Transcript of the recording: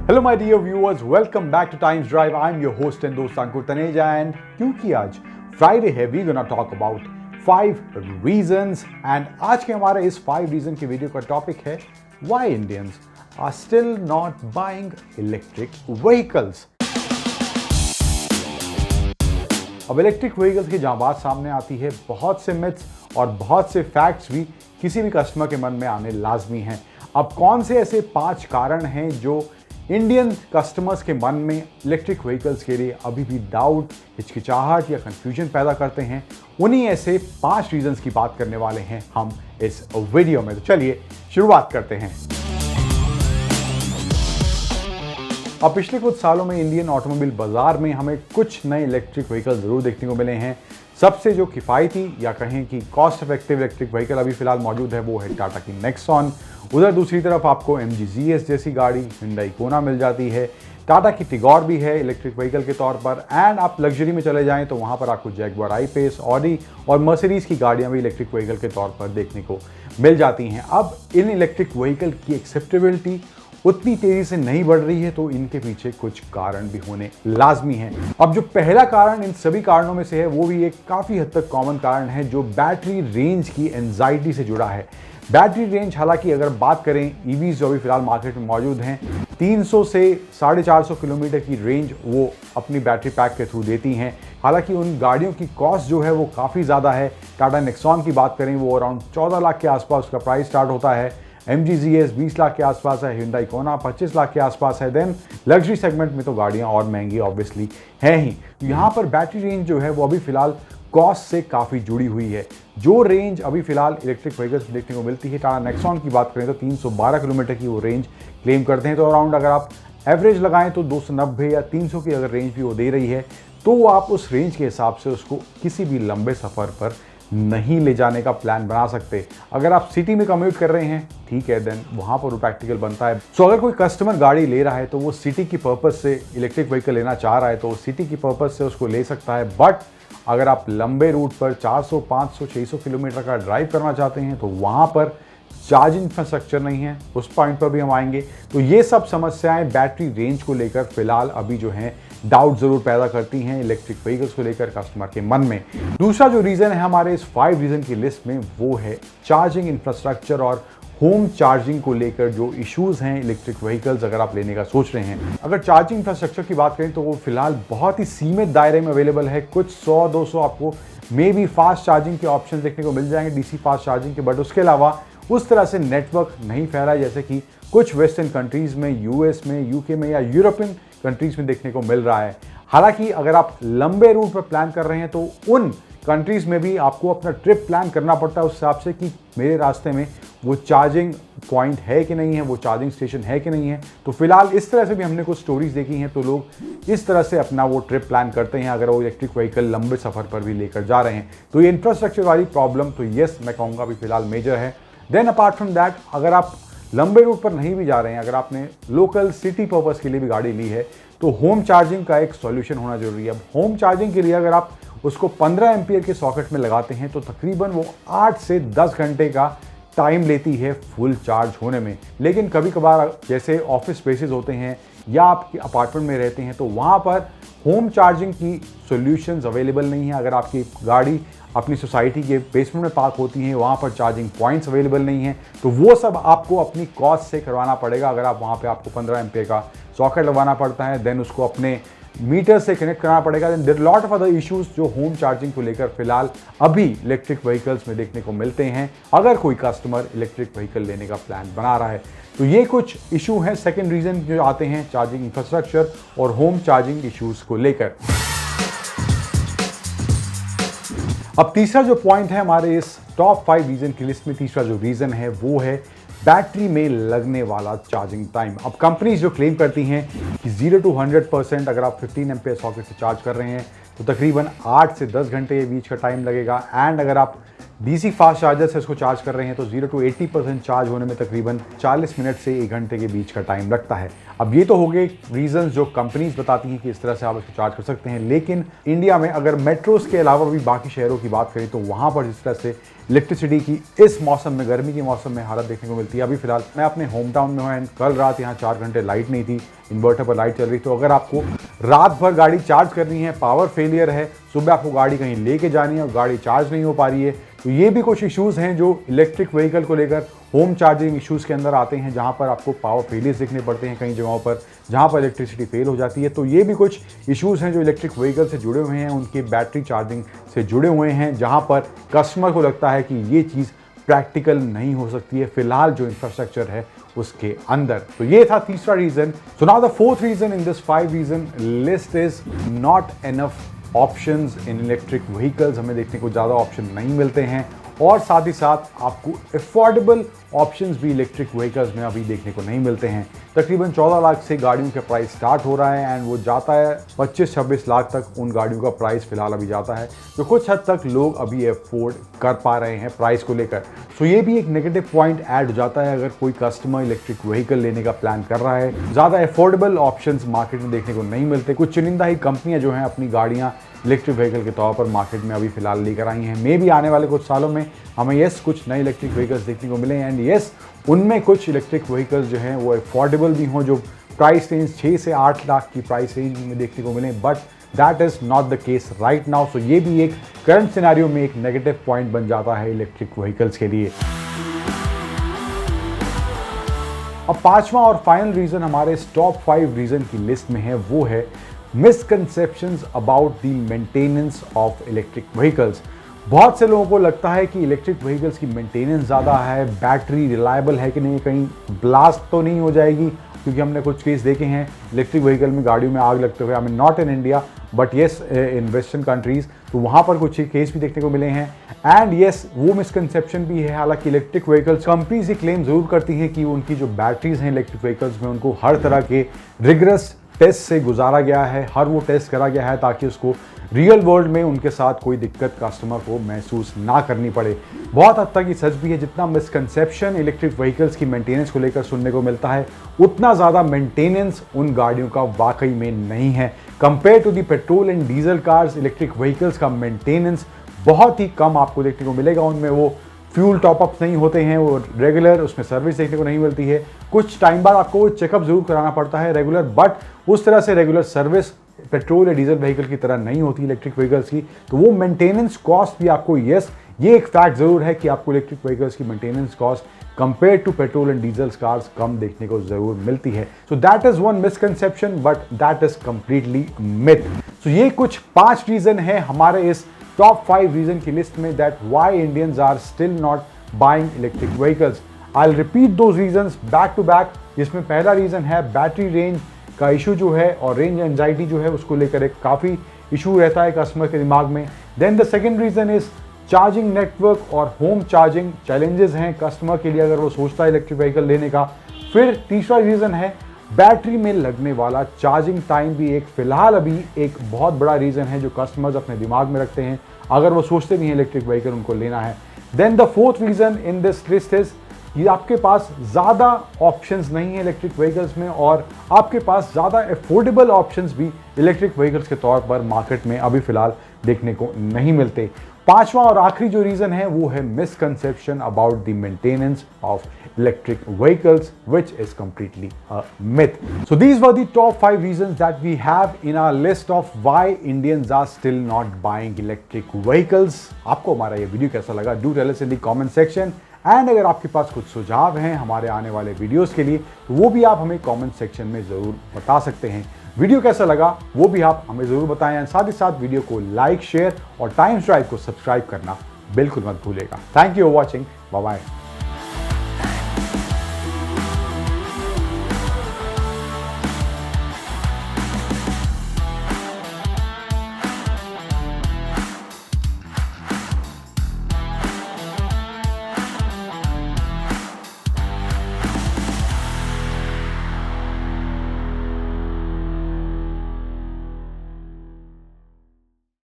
Hello my dear viewers, welcome back to Times Drive. I am your host and दोस्त Ankur Taneja and क्योंकि आज Friday है, we gonna talk about 5 reasons. And आज के हमारे इस 5 रीजन के वीडियो का टॉपिक है why Indians are still not buying electric vehicles. अब इलेक्ट्रिक व्हीकल्स की जहां बात सामने आती है, बहुत से मिथ्स और बहुत से फैक्ट्स भी किसी भी कस्टमर के मन में आने लाजमी हैं। अब कौन से ऐसे 5 कारण हैं जो इंडियन कस्टमर्स के मन में इलेक्ट्रिक व्हीकल्स के लिए अभी भी डाउट, हिचकिचाहट या कंफ्यूजन पैदा करते हैं, उन्हीं ऐसे 5 रीजंस की बात करने वाले हैं हम इस वीडियो में। तो चलिए शुरुआत करते हैं। अब पिछले कुछ सालों में इंडियन ऑटोमोबाइल बाजार में हमें कुछ नए इलेक्ट्रिक व्हीकल जरूर देखने को मिले हैं। सबसे जो किफ़ायती या कहें कि कॉस्ट इफेक्टिव इलेक्ट्रिक व्हीकल अभी फिलहाल मौजूद है वो है टाटा की नेक्सॉन। उधर दूसरी तरफ आपको MG ZS जैसी गाड़ी, Hyundai Kona मिल जाती है। टाटा की टिगोर भी है इलेक्ट्रिक व्हीकल के तौर पर। एंड आप लग्जरी में चले जाएं तो वहाँ पर आपको जैगुआर I-Pace, ऑडी और मर्सिडीज़ की गाड़ियाँ भी इलेक्ट्रिक व्हीकल के तौर पर देखने को मिल जाती हैं। अब इन इलेक्ट्रिक व्हीकल की एक्सेप्टेबिलिटी उतनी तेजी से नहीं बढ़ रही है, तो इनके पीछे कुछ कारण भी होने लाजमी हैं। अब जो पहला कारण इन सभी कारणों में से है वो भी एक काफ़ी हद तक कॉमन कारण है जो बैटरी रेंज की एंजाइटी से जुड़ा है। बैटरी रेंज, हालांकि अगर बात करें ईवीज जो अभी फिलहाल मार्केट में मौजूद हैं, 300 से 450 किलोमीटर की रेंज वो अपनी बैटरी पैक के थ्रू देती हैं। हालांकि उन गाड़ियों की कॉस्ट जो है वो काफ़ी ज़्यादा है। टाटा नेक्सॉन की बात करें वो अराउंड 14 लाख के आसपास उसका प्राइस स्टार्ट होता है। MG ZS 20 लाख के आसपास है। Hyundai Kona 25 लाख के आसपास है। देन लग्जरी सेगमेंट में तो गाड़ियाँ और महंगी ऑब्वियसली हैं ही। तो यहाँ पर बैटरी रेंज जो है वो अभी फिलहाल कॉस्ट से काफ़ी जुड़ी हुई है। जो रेंज अभी फिलहाल इलेक्ट्रिक व्हीकल्स देखने को मिलती है, टाटा नेक्सॉन की बात करें तो 312 किलोमीटर की वो रेंज क्लेम करते हैं। तो अराउंड अगर आप एवरेज लगाएं तो 290 या 300 की अगर रेंज भी वो दे रही है, तो आप उस रेंज के हिसाब से उसको किसी भी लंबे सफ़र पर नहीं ले जाने का प्लान बना सकते। अगर आप सिटी में कम्यूट कर रहे हैं, ठीक है, देन वहाँ पर वो प्रैक्टिकल बनता है। सो अगर कोई कस्टमर गाड़ी ले रहा है तो वो सिटी की पर्पज़ से इलेक्ट्रिक व्हीकल लेना चाह रहा है तो सिटी की पर्पज़ से उसको ले सकता है। बट अगर आप लंबे रूट पर 400, 500, 600 किलोमीटर का ड्राइव करना चाहते हैं तो वहाँ पर चार्जिंग इंफ्रास्ट्रक्चर नहीं है, उस पॉइंट पर भी हम आएंगे। तो ये सब समस्याएं बैटरी रेंज को लेकर फिलहाल अभी जो हैं डाउट जरूर पैदा करती हैं इलेक्ट्रिक व्हीकल्स को लेकर कस्टमर के मन में। दूसरा जो रीज़न है हमारे इस 5 रीज़न की लिस्ट में वो है चार्जिंग इंफ्रास्ट्रक्चर और होम चार्जिंग को लेकर जो इश्यूज़ हैं इलेक्ट्रिक व्हीकल्स अगर आप लेने का सोच रहे हैं। अगर चार्जिंग इंफ्रास्ट्रक्चर की बात करें तो वो फिलहाल बहुत ही सीमित दायरे में अवेलेबल है। कुछ 100-200 आपको मे बी फास्ट चार्जिंग के ऑप्शन देखने को मिल जाएंगे, DC फास्ट चार्जिंग के, बट उसके अलावा उस तरह से नेटवर्क नहीं फैला है जैसे कि कुछ वेस्टर्न कंट्रीज़ में, US में, UK में या यूरोपियन कंट्रीज़ में देखने को मिल रहा है। हालांकि अगर आप लंबे रूट पर प्लान कर रहे हैं तो उन कंट्रीज़ में भी आपको अपना ट्रिप प्लान करना पड़ता है उस हिसाब से कि मेरे रास्ते में वो चार्जिंग पॉइंट है कि नहीं है, वो चार्जिंग स्टेशन है कि नहीं है। तो फिलहाल इस तरह से भी हमने कुछ स्टोरीज देखी हैं, तो लोग इस तरह से अपना वो ट्रिप प्लान करते हैं अगर वो इलेक्ट्रिक व्हीकल लंबे सफ़र पर भी लेकर जा रहे हैं। तो ये इंफ्रास्ट्रक्चर वाली प्रॉब्लम तो यस मैं कहूँगा अभी फिलहाल मेजर है। देन अपार्ट फ्रॉम दैट, अगर आप लंबे रूट पर नहीं भी जा रहे हैं, अगर आपने लोकल सिटी पर्पज़ के लिए भी गाड़ी ली है तो होम चार्जिंग का एक सॉल्यूशन होना जरूरी है। अब होम चार्जिंग के लिए अगर आप उसको 15 एम्पियर के सॉकेट में लगाते हैं तो तकरीबन वो 8 से 10 घंटे का टाइम लेती है फुल चार्ज होने में। लेकिन कभी कभार जैसे ऑफिस स्पेसेस होते हैं या आपके अपार्टमेंट में रहते हैं तो वहाँ पर होम चार्जिंग की सॉल्यूशंस अवेलेबल नहीं है। अगर आपकी गाड़ी अपनी सोसाइटी के बेसमेंट में पार्क होती हैं, वहाँ पर चार्जिंग पॉइंट्स अवेलेबल नहीं हैं, तो वो सब आपको अपनी कॉस्ट से करवाना पड़ेगा। अगर आप वहाँ पे आपको 15 एम्पियर का सॉकेट लगवाना पड़ता है, देन उसको अपने मीटर से कनेक्ट करना पड़ेगा। Then there lot of other issues जो होम चार्जिंग को लेकर फिलहाल अभी इलेक्ट्रिक व्हीकल्स में देखने को मिलते हैं अगर कोई कस्टमर इलेक्ट्रिक व्हीकल लेने का प्लान बना रहा है। तो ये कुछ इशू हैं, सेकेंड रीजन जो आते हैं चार्जिंग इंफ्रास्ट्रक्चर और होम चार्जिंग इश्यूज को लेकर। अब तीसरा जो पॉइंट है हमारे इस टॉप 5 रीजन की लिस्ट में, तीसरा जो रीजन है वो है बैटरी में लगने वाला चार्जिंग टाइम। अब कंपनीज जो क्लेम करती हैं कि 0 to 100% अगर आप 15 एम्पियर सॉकेट से चार्ज कर रहे हैं तो तकरीबन 8 से 10 घंटे के बीच का टाइम लगेगा। एंड अगर आप डीसी फास्ट चार्जर से इसको चार्ज कर रहे हैं तो 0 to 80% चार्ज होने में तकरीबन 40 मिनट से 1 घंटे के बीच का टाइम लगता है। अब ये तो हो गए रीजंस जो कंपनीज बताती हैं कि इस तरह से आप इसको चार्ज कर सकते हैं, लेकिन इंडिया में अगर मेट्रोज के अलावा भी बाकी शहरों की बात करें तो वहाँ पर जिस तरह से इलेक्ट्रिसिटी की इस मौसम में, गर्मी के मौसम में हालत देखने को मिलती है। अभी फिलहाल मैं अपने होम टाउन में हूँ एंड कल रात यहाँ 4 घंटे लाइट नहीं थी, इन्वर्टर पर लाइट चल रही। तो अगर आपको रात भर गाड़ी चार्ज करनी है, पावर फेलियर है, सुबह आपको गाड़ी कहीं लेके जानी है और गाड़ी चार्ज नहीं हो पा रही है, तो ये भी कुछ इश्यूज़ हैं जो इलेक्ट्रिक व्हीकल को लेकर होम चार्जिंग इश्यूज़ के अंदर आते हैं, जहाँ पर आपको पावर फेलियर्स देखने पड़ते हैं कई जगहों पर जहाँ पर इलेक्ट्रिसिटी फेल हो जाती है। तो ये भी कुछ इश्यूज़ हैं जो इलेक्ट्रिक व्हीकल से जुड़े हुए हैं, उनके बैटरी चार्जिंग से जुड़े हुए हैं, जहाँ पर कस्टमर को लगता है कि ये चीज़ प्रैक्टिकल नहीं हो सकती है फिलहाल जो इंफ्रास्ट्रक्चर है उसके अंदर। तो ये था तीसरा reason. So now the fourth reason in this 5 reason list is not enough options in electric vehicles. हमें देखने को ज़्यादा ऑप्शन नहीं मिलते हैं और साथ ही साथ आपको अफोर्डेबल ऑप्शंस भी इलेक्ट्रिक व्हीकल्स में अभी देखने को नहीं मिलते हैं। तकरीबन 14 लाख से गाड़ियों का प्राइस स्टार्ट हो रहा है एंड वो जाता है 25-26 लाख तक उन गाड़ियों का प्राइस फिलहाल अभी जाता है, जो कुछ हद तक लोग अभी अफोर्ड कर पा रहे हैं प्राइस को लेकर। सो ये भी एक नेगेटिव पॉइंट ऐड हो जाता है अगर कोई कस्टमर इलेक्ट्रिक व्हीकल लेने का प्लान कर रहा है। ज़्यादा अफोर्डेबल ऑप्शंस मार्केट में देखने को नहीं मिलते। कुछ चुनिंदा ही कंपनियां जो हैं अपनी गाड़ियाँ इलेक्ट्रिक व्हीकल के तौर पर मार्केट में अभी फिलहाल लेकर आई हैं। मे भी आने वाले कुछ सालों में हमें कुछ नए इलेक्ट्रिक व्हीकल्स देखने को मिले एंड उनमें कुछ इलेक्ट्रिक व्हीकल्स जो हैं वो अफोर्डेबल भी हों, जो प्राइस रेंज 6 से 8 लाख की प्राइस रेंज में देखने को मिले, but that is not the case right now. So ये भी एक करंट सिनेरियो में एक नेगेटिव पॉइंट बन जाता है इलेक्ट्रिक व्हीकल्स के लिए। अब पांचवा और फाइनल रीज़न हमारे इस टॉप 5 रीज़न की लिस्ट में है, वो है misconceptions about the maintenance of electric vehicles. बहुत से लोगों को लगता है कि इलेक्ट्रिक व्हीकल्स की मेंटेनेंस ज़्यादा है, बैटरी रिलायबल है कि नहीं, कहीं ब्लास्ट तो नहीं हो जाएगी, क्योंकि हमने कुछ केस देखे हैं इलेक्ट्रिक व्हीकल में गाड़ियों में आग लगते हुए। I mean not in India but yes in western countries, तो वहाँ पर कुछ केस भी देखने को मिले हैं। एंड येस वो मिसकंसेप्शन भी है। हालांकि इलेक्ट्रिक व्हीकल्स कंपनीज ये क्लेम ज़रूर करती हैं कि उनकी जो बैटरीज हैं इलेक्ट्रिक व्हीकल्स में, उनको हर तरह के रिगरस टेस्ट से गुजारा गया है, हर वो टेस्ट करा गया है ताकि उसको रियल वर्ल्ड में उनके साथ कोई दिक्कत कस्टमर को महसूस ना करनी पड़े। बहुत हद तक ये सच भी है। जितना मिसकंसेप्शन इलेक्ट्रिक व्हीकल्स की मेंटेनेंस को लेकर सुनने को मिलता है, उतना ज़्यादा मेंटेनेंस उन गाड़ियों का वाकई में नहीं है। Compare to the petrol and diesel cars, electric vehicles का मेंटेनेंस बहुत ही कम आपको देखने को मिलेगा। उनमें वो फ्यूल टॉपअप्स नहीं होते हैं, वो रेगुलर उसमें सर्विस देखने को नहीं मिलती है। कुछ टाइम बाद आपको चेकअप जरूर कराना पड़ता है रेगुलर, बट उस तरह से रेगुलर सर्विस पेट्रोल या डीजल व्हीकल की तरह नहीं होती इलेक्ट्रिक व्हीकल्स की। तो वो मेंटेनेंस कॉस्ट भी आपको ये एक फैक्ट जरूर है कि आपको इलेक्ट्रिक व्हीकल्स की maintenance cost compare to petrol and diesel cars कम देखने को जरूर मिलती है। So that is one misconception but that is completely myth. So ये कुछ 5 रीजन है हमारे इस टॉप 5 रीजन की लिस्ट में that why Indians are still not buying electric vehicles. I will repeat those reasons back to back. जिसमें पहला reason है बैटरी रेंज का इशू जो है, और रेंज एंजाइटी जो है उसको लेकर एक काफ़ी इशू रहता है कस्टमर के दिमाग में। Then the second reason is charging network और होम चार्जिंग चैलेंजेस हैं कस्टमर के लिए अगर वो सोचता है इलेक्ट्रिक व्हीकल लेने का। फिर तीसरा रीज़न है बैटरी में लगने वाला चार्जिंग टाइम भी एक फिलहाल अभी एक बहुत बड़ा रीज़न है जो कस्टमर्स अपने दिमाग में रखते हैं अगर वो सोचते भी हैं इलेक्ट्रिक व्हीकल उनको लेना है। Then the fourth reason in this list is ये आपके पास ज़्यादा ऑप्शंस नहीं है इलेक्ट्रिक व्हीकल्स में, और आपके पास ज़्यादा अफोर्डेबल ऑप्शंस भी इलेक्ट्रिक व्हीकल्स के तौर पर मार्केट में अभी फिलहाल देखने को नहीं मिलते। पांचवा और आखिरी जो रीज़न है वो है misconception about the maintenance of electric vehicles, which is completely a myth. So these were the top 5 reasons that we have in our list of why Indians are still not buying electric vehicles. आपको हमारा ये video कैसा लगा? Do tell us in the comment section. And अगर आपके पास कुछ सुझाव हैं हमारे आने वाले वीडियोस के लिए तो वो भी आप हमें कमेंट सेक्शन में ज़रूर बता सकते हैं। वीडियो कैसा लगा वो भी आप हमें ज़रूर बताएं, साथ ही साथ वीडियो को लाइक, शेयर और टाइम्स ड्राइव को सब्सक्राइब करना बिल्कुल मत भूलिएगा। Thank you for watching. Bye bye.